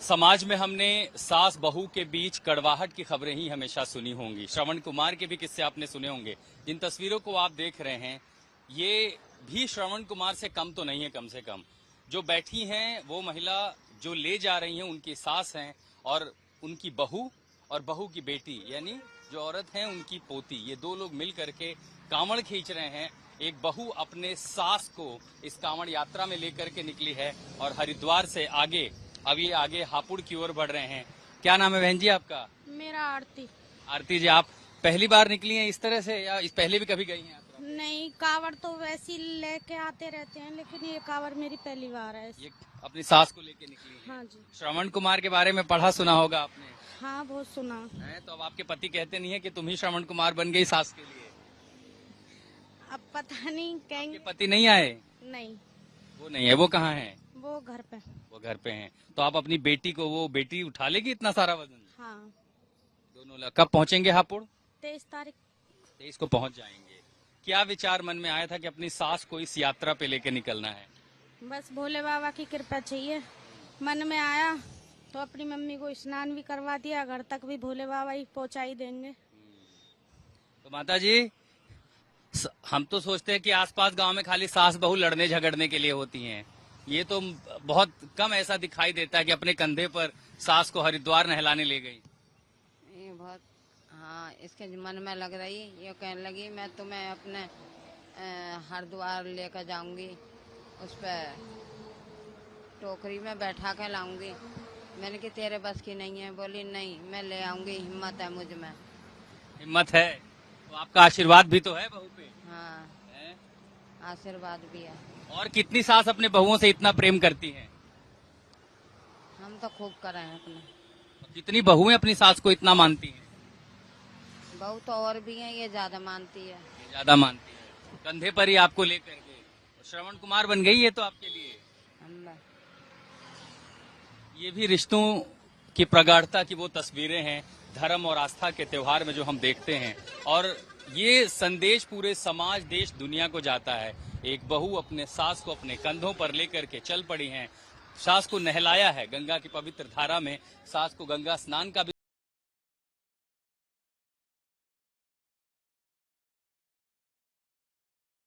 समाज में हमने सास बहू के बीच कड़वाहट की खबरें ही हमेशा सुनी होंगी। श्रवण कुमार के भी किस्से आपने सुने होंगे। जिन तस्वीरों को आप देख रहे हैं ये भी श्रवण कुमार से कम तो नहीं है। कम से कम जो बैठी हैं वो महिला जो ले जा रही हैं उनकी सास हैं और उनकी बहू और बहू की बेटी यानी जो औरत है उनकी पोती, ये दो लोग मिल करके कांवड़ खींच रहे हैं। एक बहू अपने सास को इस कांवड़ यात्रा में लेकर के निकली है और हरिद्वार से आगे अब ये आगे हापुड़ की ओर बढ़ रहे हैं। क्या नाम है बहन जी आपका? मेरा आरती। आरती जी, आप पहली बार निकली हैं इस तरह से या इस पहले भी कभी गई हैं यात्रा? नहीं, कावड़ तो वैसे ही लेके आते रहते हैं, लेकिन ये कावड़ मेरी पहली बार है। ये अपनी सास को लेके निकली हैं। हाँ जी। श्रवण कुमार के बारे में पढ़ा सुना होगा आपने? हाँ, बहुत सुना है तो अब आपके पति कहते नहीं है कि तुम ही श्रवण कुमार बन गई सास के लिए? अब पता नहीं आपके कहेंगे। पति नहीं आए? नहीं, वो नहीं है। वो कहाँ है? वो घर पे। वो घर पे हैं। तो आप अपनी बेटी को, वो बेटी उठा लेगी इतना सारा वजन? हाँ, दोनों लोग कब पहुंचेंगे हापुड़? 23 तारीख। 23 को पहुंच जाएंगे। क्या विचार मन में आया था कि अपनी सास को इस यात्रा पे लेके निकलना है? बस भोले बाबा की कृपा चाहिए। मन में आया तो अपनी मम्मी को स्नान भी करवा दिया, घर तक भी भोले बाबा ही पहुंचा ही देंगे। तो माता जी, हम तो सोचते हैं कि आसपास गांव में खाली सास बहू लड़ने झगड़ने के लिए होती हैं। ये तो बहुत कम ऐसा दिखाई देता है कि अपने कंधे पर सास को हरिद्वार नहलाने ले गई। ये बहुत, हाँ, इसके मन में लग रही। ये कहने लगी मैं तुम्हें अपने हरिद्वार लेकर जाऊंगी, उस पर टोकरी में बैठा कर लाऊंगी। मैंने कि तेरे बस की नहीं है। बोली नहीं, मैं ले आऊंगी, हिम्मत है मुझ में। हिम्मत है तो आपका आशीर्वाद भी तो है बहू पे। हाँ, है? आशीर्वाद भी है। और कितनी सास अपने बहुओं से इतना प्रेम करती हैं? हम तो खूब कर रहे हैं अपने। कितनी बहुएं अपनी सास को इतना मानती हैं? बहू तो और भी है, ये ज्यादा मानती है। ये ज्यादा मानती है। कंधे पर ही आपको लेकर के श्रवण कुमार बन गई है तो आपके लिए अल्लाह। ये भी रिश्तों की प्रगाढ़ता की वो तस्वीरें हैं धर्म और आस्था के त्योहार में जो हम देखते हैं। और ये संदेश पूरे समाज, देश, दुनिया को जाता है। एक बहू अपने सास को अपने कंधों पर लेकर के चल पड़ी हैं। सास को नहलाया है गंगा की पवित्र धारा में। सास को गंगा स्नान का भी